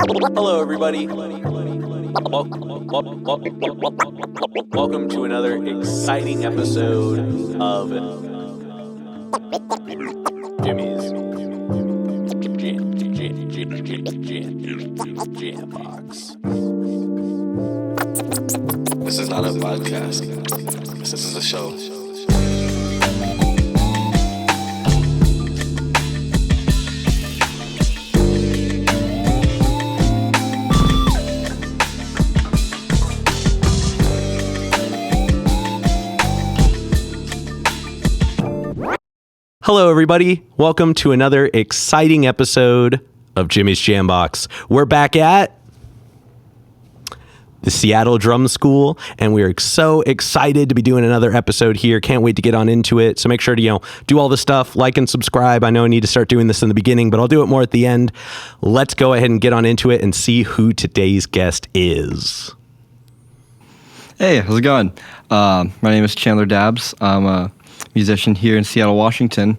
Hello, everybody. Welcome to another exciting episode of Jimmy's Jam Box. This is not a podcast. This is a show. Hello, everybody. Welcome to another exciting episode of Jimmy's Jam Box. We're back at the Seattle Drum School, and we're so excited to be doing another episode here. Can't wait to get on into it. So make sure to, do all the stuff, like and subscribe. I know I need to start doing this in the beginning, but I'll do it more at the end. Let's go ahead and get on into it and see who today's guest is. Hey, how's it going? My name is Chandler Dabbs. I'm a musician here in Seattle, Washington,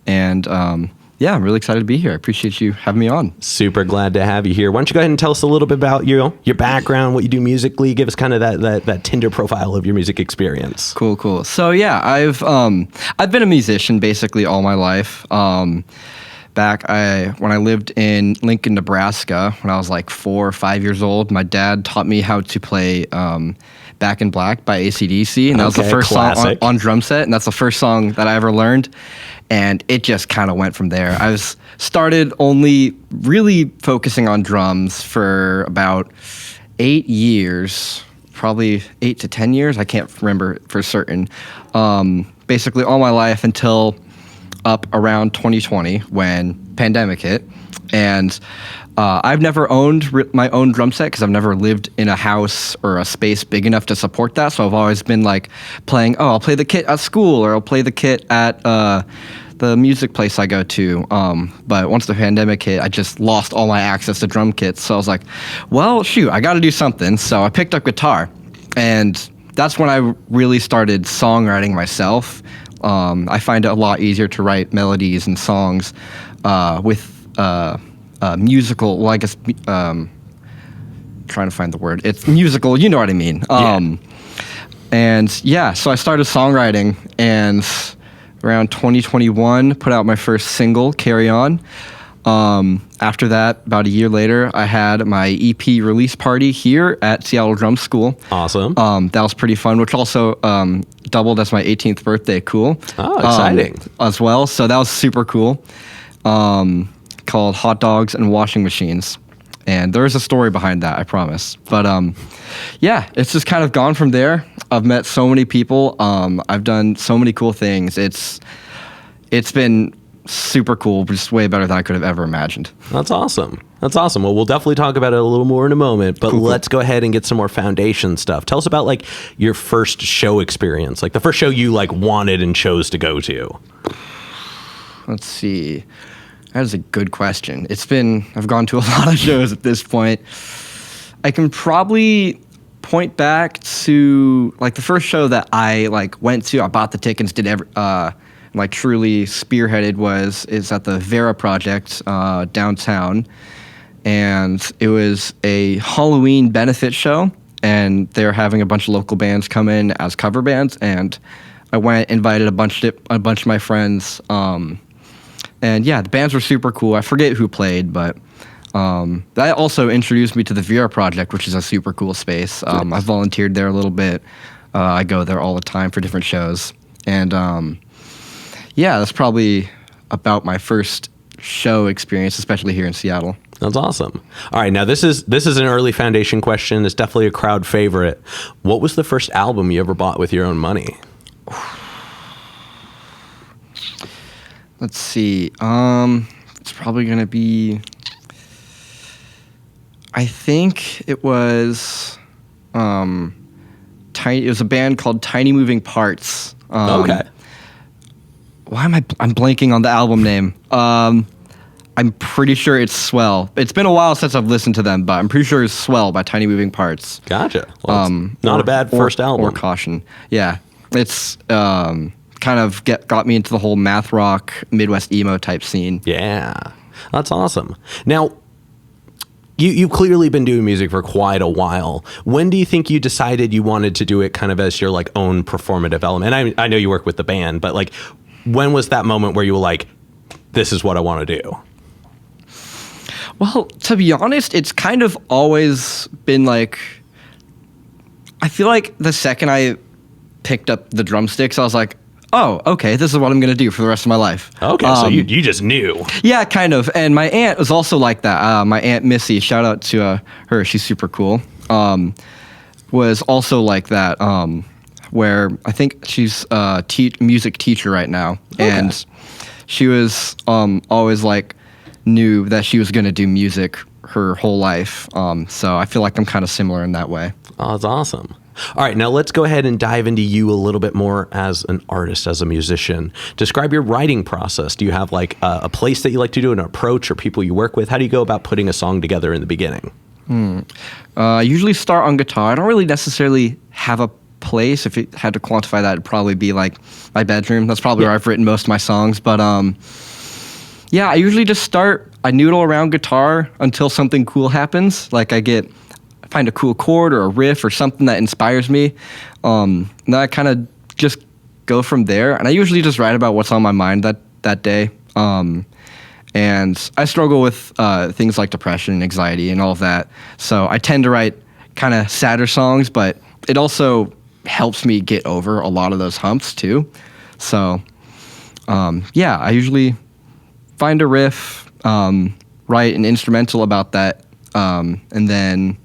and I'm really excited to be here. I appreciate you having me on. Super glad to have you here. Why don't you go ahead and tell us a little bit about your background, what you do musically. Give us kind of that Tinder profile of your music experience. Cool. So yeah, I've been a musician basically all my life. When I lived in Lincoln, Nebraska, when I was like 4 or 5 years old, my dad taught me how to play Back in Black by AC/DC, and that was the first song on drum set, and that's the first song that I ever learned, and it just kind of went from there. I started only really focusing on drums for about 8 years, probably 8 to 10 years, I can't remember for certain, basically all my life until up around 2020 when pandemic hit, and I've never owned my own drum set because I've never lived in a house or a space big enough to support that. So I've always been like playing, I'll play the kit at school or I'll play the kit at the music place I go to. But once the pandemic hit, I just lost all my access to drum kits. So I was like, well, shoot, I got to do something. So I picked up guitar, and that's when I really started songwriting myself. I find it a lot easier to write melodies and songs with musical, well, I guess, trying to find the word. It's musical, you know what I mean. And yeah, so I started songwriting, and around 2021, put out my first single, Carry On. After that, about a year later, I had my EP release party here at Seattle Drum School. Awesome. That was pretty fun, which also doubled as my 18th birthday. Cool. Oh, exciting. As well, so that was super cool. Called Hotdogs and Washing Machines. And there is a story behind that, I promise. But it's just kind of gone from there. I've met so many people. I've done so many cool things. It's been super cool, just way better than I could have ever imagined. That's awesome. Well, we'll definitely talk about it a little more in a moment, but let's go ahead and get some more foundation stuff. Tell us about like your first show experience, like the first show you like wanted and chose to go to. Let's see. That is a good question. I've gone to a lot of shows at this point. I can probably point back to like the first show that I went to. I bought the tickets, truly spearheaded is at the Vera Project downtown, and it was a Halloween benefit show, and they're having a bunch of local bands come in as cover bands, and I went, invited a bunch of my friends. And yeah, the bands were super cool. I forget who played, but that also introduced me to the Vera Project, which is a super cool space. I volunteered there a little bit. I go there all the time for different shows. And that's probably about my first show experience, especially here in Seattle. That's awesome. All right, now this is an early foundation question. It's definitely a crowd favorite. What was the first album you ever bought with your own money? Let's see. It's probably going to be, I think it was It was a band called Tiny Moving Parts. Okay. Why am I'm blanking on the album name? I'm pretty sure it's Swell. It's been a while since I've listened to them, but I'm pretty sure it's Swell by Tiny Moving Parts. Gotcha. Well, not a bad first album. Or Caution. Yeah. It's kind of got me into the whole math rock, Midwest emo type scene. Yeah. That's awesome. Now, You've clearly been doing music for quite a while. When do you think you decided you wanted to do it kind of as your like own performative element? And I know you work with the band, but like, when was that moment where you were like, this is what I want to do? Well, to be honest, it's kind of always been like, I feel like the second I picked up the drumsticks, I was like, oh, okay, this is what I'm going to do for the rest of my life. Okay, so you just knew. Yeah, kind of. And my aunt was also like that. My Aunt Missy, shout out to her, she's super cool, was also like that, where I think she's a music teacher right now. Okay. And she was always like, knew that she was going to do music her whole life. So I feel like I'm kind of similar in that way. Oh, that's awesome. All right, now let's go ahead and dive into you a little bit more as an artist, as a musician. Describe your writing process. Do you have like a place that you like to do, an approach, or people you work with? How do you go about putting a song together in the beginning? I usually start on guitar. I don't really necessarily have a place. If it had to quantify that, it'd probably be like my bedroom. That's probably where I've written most of my songs. But yeah, I usually just start, I noodle around guitar until something cool happens. Like I find a cool chord or a riff or something that inspires me. And then I kind of just go from there. And I usually just write about what's on my mind that day. And I struggle with things like depression and anxiety and all of that. So I tend to write kind of sadder songs, but it also helps me get over a lot of those humps too. So yeah, I usually find a riff, write an instrumental about that, and then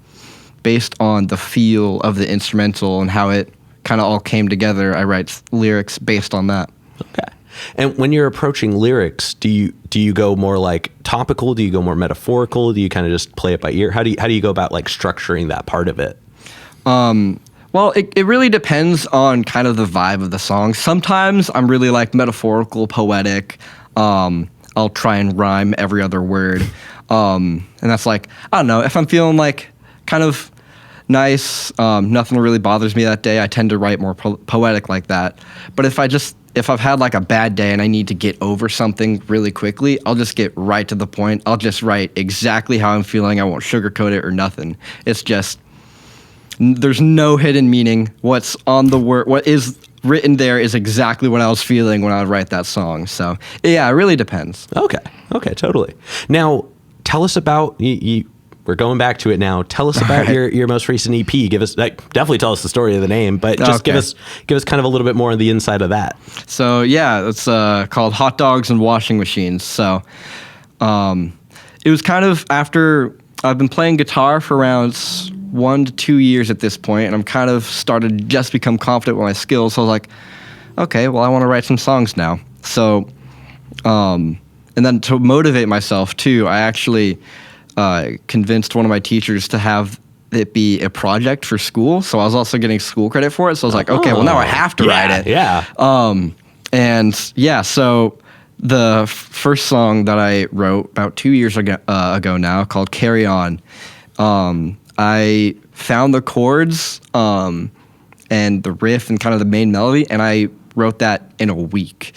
based on the feel of the instrumental and how it kind of all came together, I write lyrics based on that. Okay. And when you're approaching lyrics, do you go more like topical? Do you go more metaphorical? Do you kind of just play it by ear? How do you go about like structuring that part of it? Well, it really depends on kind of the vibe of the song. Sometimes I'm really like metaphorical, poetic. I'll try and rhyme every other word. And that's like, I don't know, if I'm feeling like kind of nice, nothing really bothers me that day, I tend to write more poetic like that. But if I've had like a bad day and I need to get over something really quickly, I'll just get right to the point. I'll just write exactly how I'm feeling. I won't sugarcoat it or nothing. It's just, there's no hidden meaning. What's on the word, what is written there is exactly what I was feeling when I would write that song. So yeah, it really depends. Okay, totally. Now, tell us about, we're going back to it now. Tell us about your most recent EP. Give us, definitely tell us the story of the name, but just give us kind of a little bit more on the inside of that. So yeah, it's called Hotdogs and Washing Machines. So it was kind of after I've been playing guitar for around 1 to 2 years at this point, and I'm kind of started to just become confident with my skills. So I was like, okay, well, I want to write some songs now. So, and then to motivate myself too, I actually convinced one of my teachers to have it be a project for school. So I was also getting school credit for it. So I was like, okay, well, now I have to write it. Yeah. And yeah, so the first song that I wrote about 2 years ago now, called Carry On, I found the chords and the riff and kind of the main melody, and I wrote that in a week.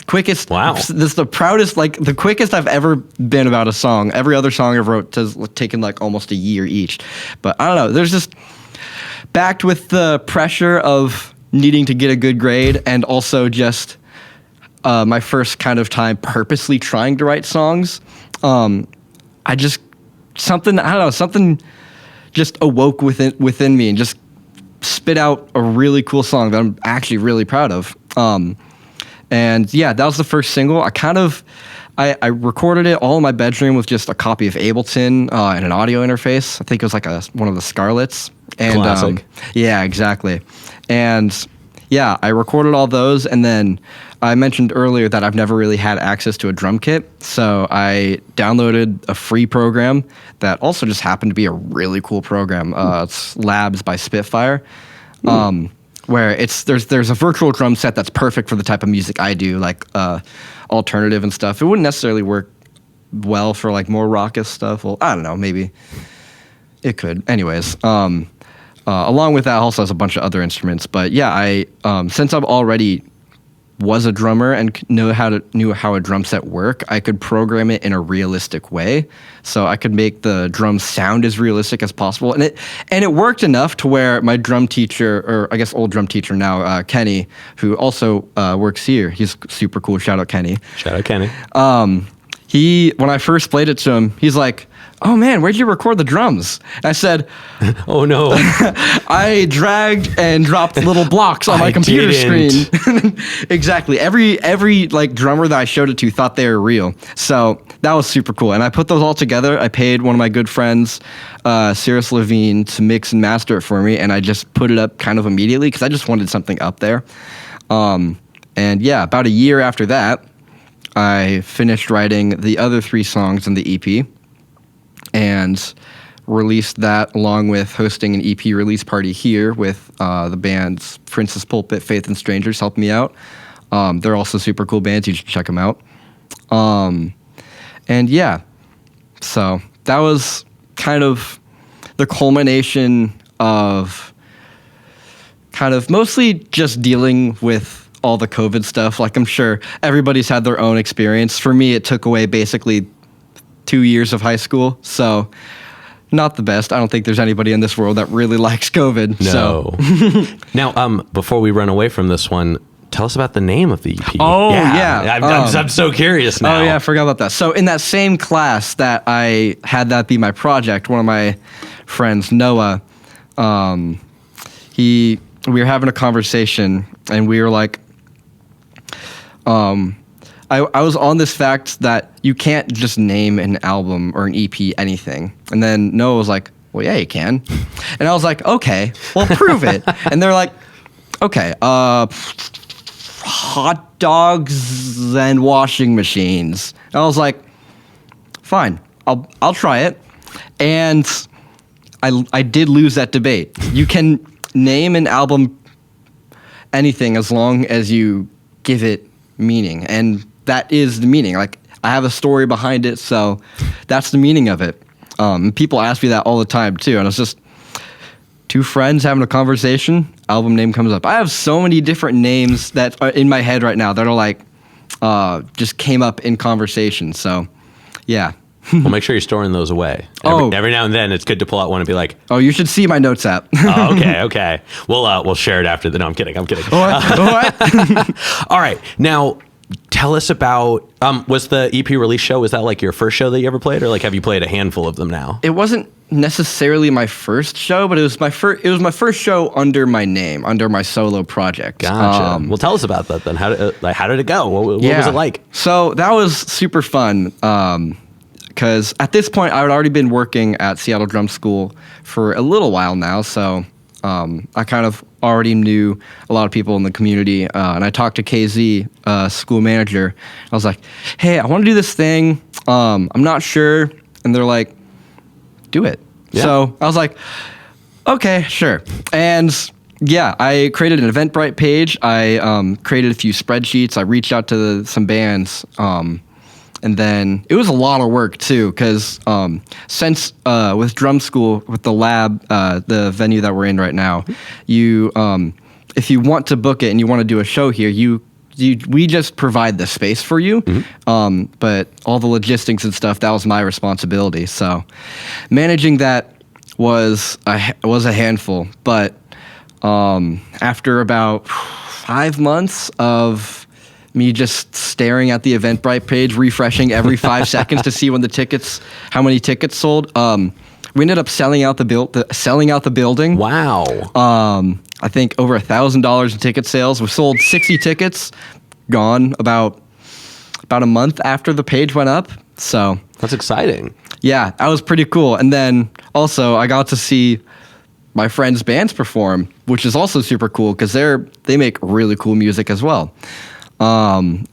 Quickest. Wow. This is the proudest, like the quickest I've ever been about a song. Every other song I've wrote has taken like almost a year each. But I don't know, there's just, backed with the pressure of needing to get a good grade and also just my first kind of time purposely trying to write songs. I just, something just awoke within me and just spit out a really cool song that I'm actually really proud of. And yeah, that was the first single. I recorded it all in my bedroom with just a copy of Ableton and an audio interface. I think it was like one of the Scarletts. And, classic. Yeah, exactly. And yeah, I recorded all those, and then I mentioned earlier that I've never really had access to a drum kit, so I downloaded a free program that also just happened to be a really cool program. It's Labs by Spitfire. Where there's a virtual drum set that's perfect for the type of music I do, like alternative and stuff. It wouldn't necessarily work well for like more raucous stuff. Well, I don't know, maybe it could. Anyways, along with that, also has a bunch of other instruments. But yeah, I since I've already was a drummer and knew how a drum set worked, I could program it in a realistic way. So I could make the drums sound as realistic as possible. And it worked enough to where my drum teacher, or I guess old drum teacher now, Kenny, who also works here, he's super cool. Shout out Kenny. Shout out Kenny. When I first played it to him, he's like, "Oh man, where'd you record the drums?" And I said, "Oh no, I dragged and dropped little blocks on my computer screen." Exactly. Every like drummer that I showed it to thought they were real. So that was super cool. And I put those all together. I paid one of my good friends, Cirrus Levine, to mix and master it for me, and I just put it up kind of immediately because I just wanted something up there. And yeah, about a year after that, I finished writing the other 3 songs in the EP and released that along with hosting an EP release party here with the bands Princess Pulpit, Faith and Strangers helped me out. They're also super cool bands. You should check them out. And yeah, so that was kind of the culmination of kind of mostly just dealing with all the COVID stuff. Like, I'm sure everybody's had their own experience. For me, it took away basically 2 years of high school. So not the best. I don't think there's anybody in this world that really likes COVID. No. So. Now, before we run away from this one, tell us about the name of the EP. Oh, yeah. I'm so curious now. Oh, yeah, I forgot about that. So in that same class that I had that be my project, one of my friends, Noah, we were having a conversation, and we were like, I was on this fact that you can't just name an album or an EP anything. And then Noah was like, "Well, yeah, you can." And I was like, "Okay, well, prove it." And they're like, "Okay, hot dogs and washing machines." And I was like, "Fine, I'll try it." And I did lose that debate. You can name an album anything as long as you give it meaning, and that is the meaning. Like, I have a story behind it, so that's the meaning of it. People ask me that all the time too, and it's just 2 friends having a conversation, album name comes up. I have so many different names that are in my head right now that are like just came up in conversation. So yeah. Well, make sure you're storing those away. Every now and then, it's good to pull out one and be like, "Oh, you should see my notes app." Oh, okay. We'll share it after the. No, I'm kidding. What? All right. Now, tell us about. Was the EP release show? Was that like your first show that you ever played, or like have you played a handful of them now? It wasn't necessarily my first show, but it was my first show under my name, under my solo project. Gotcha. Well, tell us about that then. How did it go? What was it like? So that was super fun. Because at this point, I had already been working at Seattle Drum School for a little while now, so I kind of already knew a lot of people in the community, and I talked to KZ, school manager. I was like, "Hey, I want to do this thing. I'm not sure," and they're like, "Do it." Yeah. So I was like, "Okay, sure." And yeah, I created an Eventbrite page. I created a few spreadsheets. I reached out to some bands. And then it was a lot of work too, because since with drum school, with the lab, the venue that we're in right now, you if you want to book it and you want to do a show here, we just provide the space for you. Mm-hmm. But all the logistics and stuff, that was my responsibility. So managing that was a handful. But after about 5 months of me just staring at the Eventbrite page, refreshing every 5 seconds to see how many tickets sold. We ended up selling out the building. Wow. I think over $1,000 in ticket sales. We sold 60 tickets, gone about a month after the page went up. So that's exciting. Yeah, that was pretty cool. And then also I got to see my friends' bands perform, which is also super cool because they make really cool music as well. And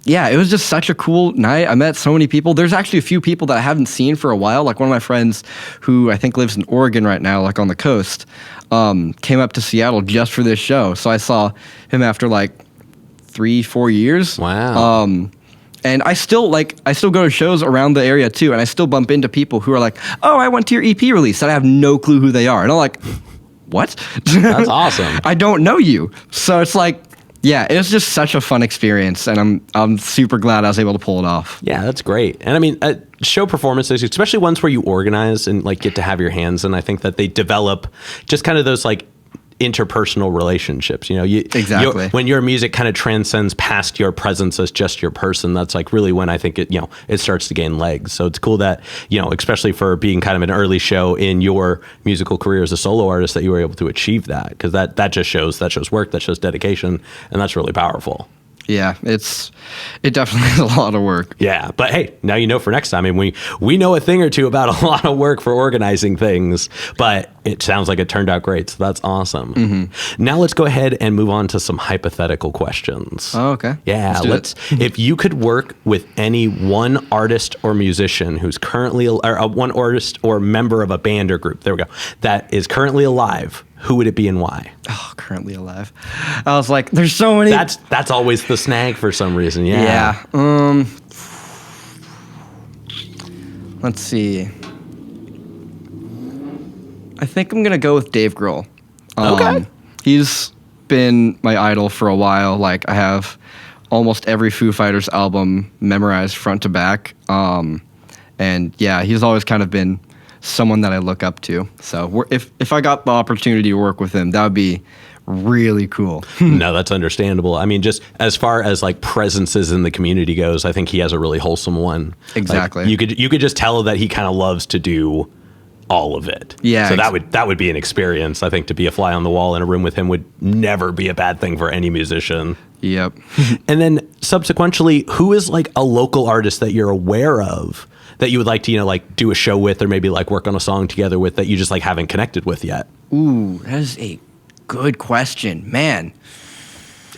yeah, it was just such a cool night. I met so many people. There's actually a few people that I haven't seen for a while. Like one of my friends who I think lives in Oregon right now, like on the coast, came up to Seattle just for this show. So I saw him after like 3-4 years. Wow. And I still go to shows around the area too. And I still bump into people who are like, "Oh, I went to your EP release," and I have no clue who they are. And I'm like, "What?" That's awesome. I don't know you. So it's like, Yeah, it was just such a fun experience, and I'm super glad I was able to pull it off. Yeah, that's great. And I mean, show performances, especially ones where you organize and like get to have your hands, and I think that they develop just kind of those like interpersonal relationships. Exactly. When your music kind of transcends past your presence as just your person, that's like really when I think it starts to gain legs. So it's cool that, especially for being kind of an early show in your musical career as a solo artist, that you were able to achieve that, because that just shows work, that shows dedication, and that's really powerful. Yeah, it definitely is a lot of work. Yeah, but hey, now you know for next time. I mean, we know a thing or two about a lot of work for organizing things, but it sounds like it turned out great, so that's awesome. Mm-hmm. Now let's go ahead and move on to some hypothetical questions. Oh, okay. Yeah, let's if you could work with any one artist or musician who's currently, or one artist or member of a band or group, there we go, that is currently alive, who would it be and why? Oh, currently alive. I was like, there's so many. That's always the snag for some reason. Yeah. Let's see. I think I'm gonna go with Dave Grohl. Okay. He's been my idol for a while. Like, I have almost every Foo Fighters album memorized front to back. And yeah, he's always kind of been someone that I look up to. So if I got the opportunity to work with him, that would be really cool. No, that's understandable. I mean, just as far as like presences in the community goes, I think he has a really wholesome one. Exactly. Like, you could just tell that he kind of loves to do all of it. Yeah. So that would be an experience. I think to be a fly on the wall in a room with him would never be a bad thing for any musician. Yep. And then subsequently, who is like a local artist that you're aware of that you would like to, like do a show with, or maybe like work on a song together with, that you just like haven't connected with yet? Ooh, that is a good question, man.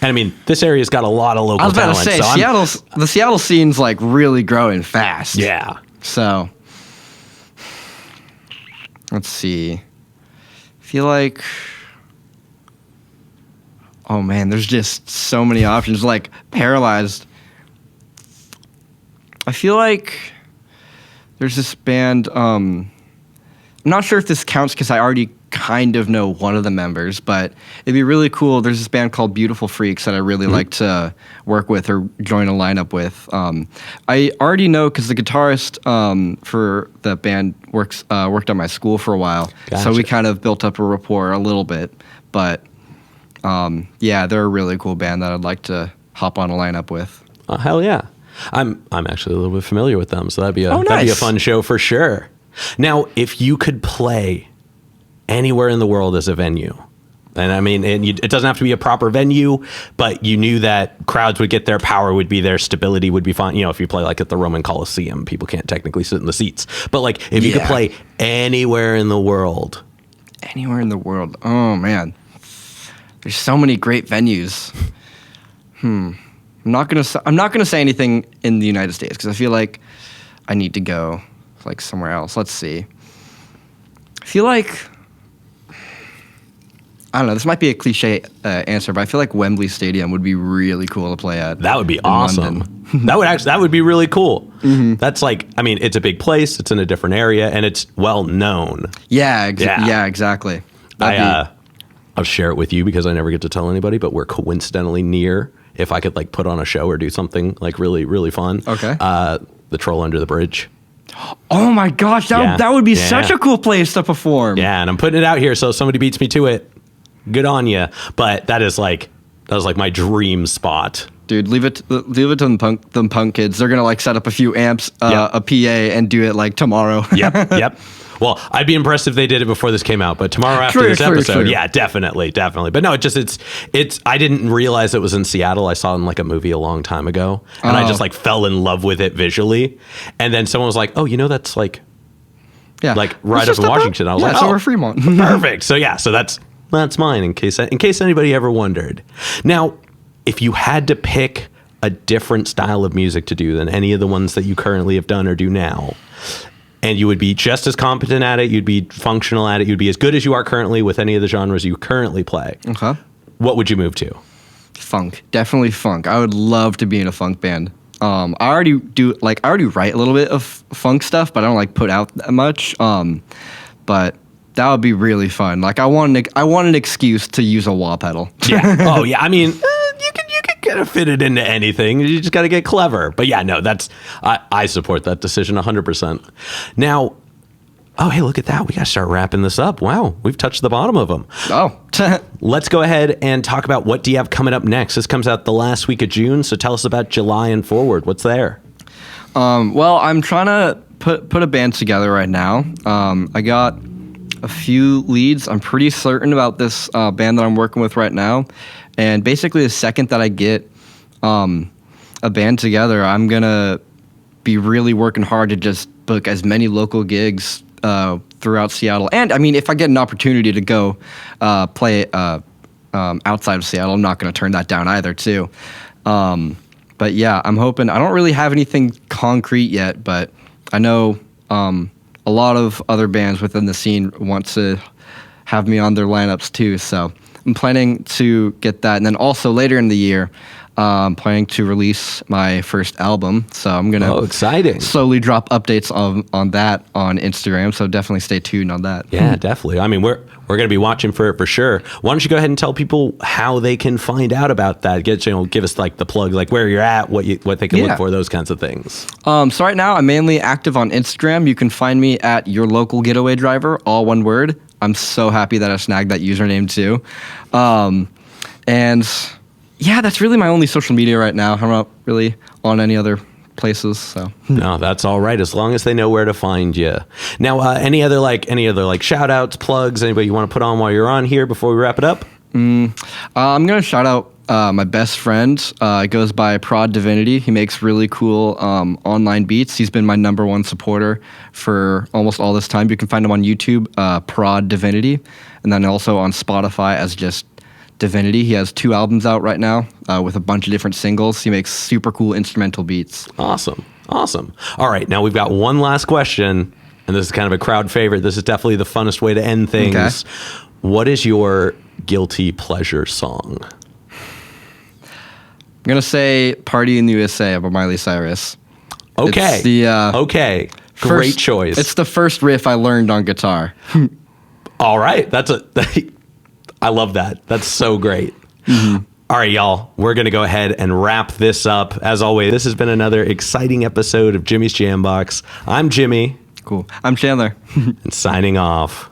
And I mean, this area's got a lot of local talent. I was about to say, the Seattle scene's like really growing fast. Yeah. So, let's see. I feel like, oh man, there's just so many options. Like, Paralyzed. I feel like there's this band, I'm not sure if this counts because I already kind of know one of the members, but it'd be really cool. There's this band called Beautiful Freaks that I really like to work with or join a lineup with. I already know because the guitarist for the band worked at my school for a while. Gotcha. So we kind of built up a rapport a little bit. But yeah, they're a really cool band that I'd like to hop on a lineup with. Oh, hell yeah. I'm actually a little bit familiar with them, so that'd be a fun show for sure. Now, if you could play anywhere in the world as a venue, and I mean, it doesn't have to be a proper venue, but you knew that crowds would get there, power would be there, stability would be fine. If you play like at the Roman Coliseum, people can't technically sit in the seats. But like, if you could play anywhere in the world. Anywhere in the world. Oh, man. There's so many great venues. I'm not gonna say anything in the United States because I feel like I need to go like somewhere else. Let's see. I feel like, I don't know, this might be a cliche answer, but I feel like Wembley Stadium would be really cool to play at. That would be awesome. that would be really cool. Mm-hmm. That's like, I mean, it's a big place, it's in a different area, and it's well known. Yeah, exactly. I'll share it with you because I never get to tell anybody, but we're coincidentally near, if I could like put on a show or do something like really, really fun. Okay. The Troll Under the Bridge. Oh my gosh, that would be such a cool place to perform. Yeah, and I'm putting it out here, so if somebody beats me to it, good on you. But that was like my dream spot. Dude, leave it to them punk kids. They're gonna like set up a few amps, a PA, and do it like tomorrow. Yep. Well, I'd be impressed if they did it before this came out, but tomorrow after this episode, yeah, definitely. But no, it's. I didn't realize it was in Seattle. I saw it in like a movie a long time ago, and I just like fell in love with it visually. And then someone was like, "Oh, that's like, like right up in Washington." I was like, "Oh, we're Fremont." Perfect. So that's mine. In case anybody ever wondered. Now, if you had to pick a different style of music to do than any of the ones that you currently have done or do now, and you would be just as competent at it, you'd be functional at it, you'd be as good as you are currently with any of the genres you currently play, what would you move to? Funk. Definitely funk. I would love to be in a funk band. I already write a little bit of funk stuff, but I don't like put out that much. But that would be really fun. Like, I want an excuse to use a wah pedal. Yeah. Oh yeah. I mean, you can gotta fit it into anything. You just gotta get clever. But yeah, no, I support that decision 100%. Now, oh, hey, look at that. We got to start wrapping this up. Wow, we've touched the bottom of them. Oh. Let's go ahead and talk about what do you have coming up next. This comes out the last week of June, so tell us about July and forward. What's there? Well, I'm trying to put a band together right now. I got a few leads. I'm pretty certain about this band that I'm working with right now. And basically, the second that I get a band together, I'm going to be really working hard to just book as many local gigs throughout Seattle. And I mean, if I get an opportunity to go play outside of Seattle, I'm not going to turn that down either, too. But yeah, I'm hoping. I don't really have anything concrete yet, but I know a lot of other bands within the scene want to have me on their lineups too. So I'm planning to get that. And then also later in the year, planning to release my first album. So I'm going to slowly drop updates on that on Instagram. So definitely stay tuned on that. Yeah, definitely. I mean, we're going to be watching for it for sure. Why don't you go ahead and tell people how they can find out about that? Give us like the plug, like where you're at, what they can look for, those kinds of things. So right now I'm mainly active on Instagram. You can find me at Your Local Getaway Driver, all one word. I'm so happy that I snagged that username too. And yeah, that's really my only social media right now. I'm not really on any other places, so no, that's all right as long as they know where to find you. Now, any other shout outs, plugs, anybody you want to put on while you're on here before we wrap it up? I'm gonna shout out my best friend. Goes by Prod Divinity. He makes really cool online beats. He's been my #1 supporter for almost all this time. You can find him on YouTube, Prod Divinity, and then also on Spotify as just Divinity. He has 2 albums out right now with a bunch of different singles. He makes super cool instrumental beats. Awesome. All right, now we've got one last question, and this is kind of a crowd favorite. This is definitely the funnest way to end things. Okay. What is your guilty pleasure song? I'm going to say Party in the USA by Miley Cyrus. Okay. It's Great choice. It's the first riff I learned on guitar. All right. I love that. That's so great. Mm-hmm. All right, y'all. We're going to go ahead and wrap this up. As always, this has been another exciting episode of Jimmy's Jambox. I'm Jimmy. Cool. I'm Chandler. And signing off.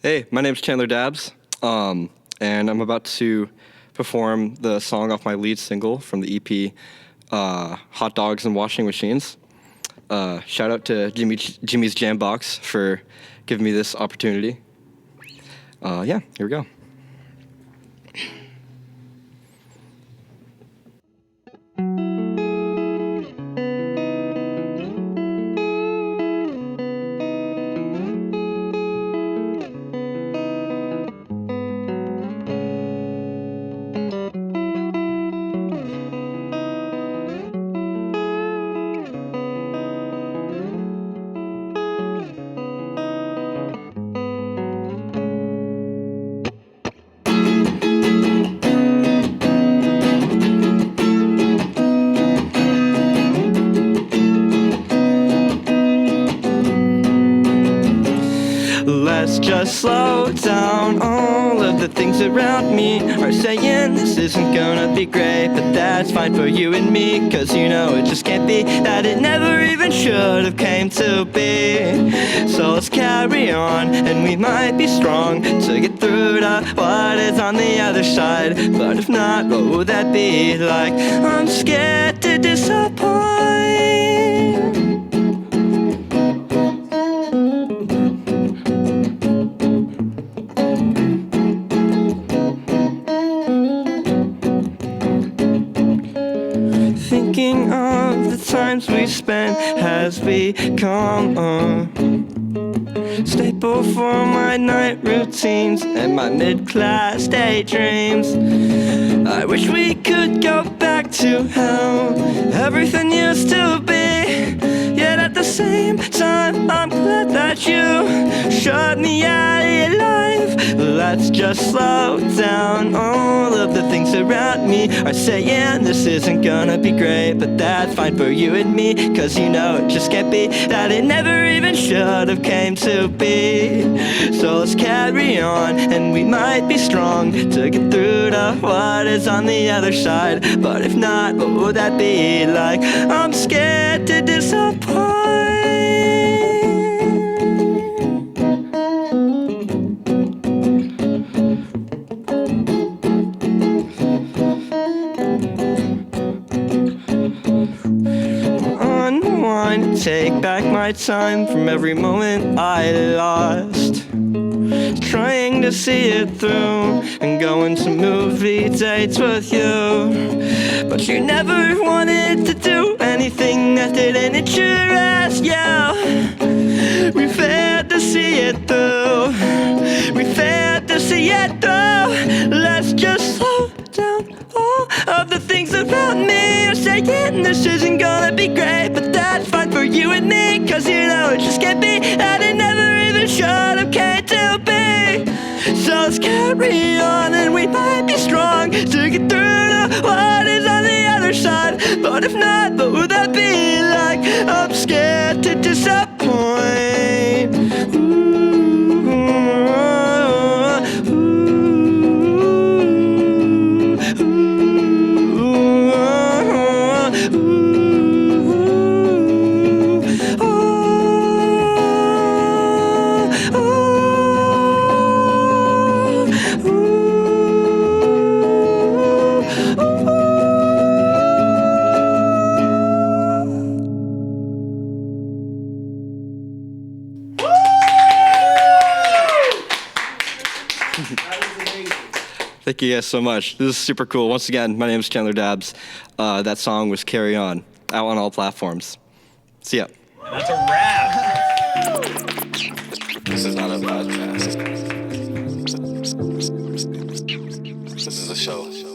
Hey, my name's Chandler Dabbs, and I'm about to perform the song off my lead single from the EP, Hotdogs and Washing Machines. Shout out to Jimmy's Jambox for giving me this opportunity. Here we go. Let's just slow down. All of the things around me are saying this isn't gonna be great, but that's fine for you and me, cause you know it just can't be that it never even should have came to be. So let's carry on, and we might be strong to get through to what is on the other side. But if not, what would that be like? I'm scared to disappoint. Thinking of the times we spent has become a staple for my night routines and my mid-class daydreams. I wish we could go back to how everything used to be. Yet at the same time, I'm glad that you shut me out of your life. Let's just slow down. All of the things that around me are saying this isn't gonna be great, but that's fine for you and me, cause you know it just can't be, that it never even should have came to be. So let's carry on, and we might be strong to get through to what is on the other side. But if not, what would that be like? I'm scared to disappoint. Unwind, take back my time from every moment I lost, trying to see it through and going to movie dates with you. But you never wanted to do anything that didn't interest you. We failed to see it through. We failed to see it through. Let's just slow down. All of the things about me are saying this isn't gonna be great, but that's fine for you and me, cause you know it just can't be, that it never even should have came to be. So let's carry on, and we might be strong to get through to what is on the other side. But if not, what would that be like? I'm scared to disappoint. Thank you guys so much. This is super cool. Once again, my name is Chandler Dabbs. That song was Carry On, out on all platforms. See ya. That's a wrap. This is not a podcast. This is a show.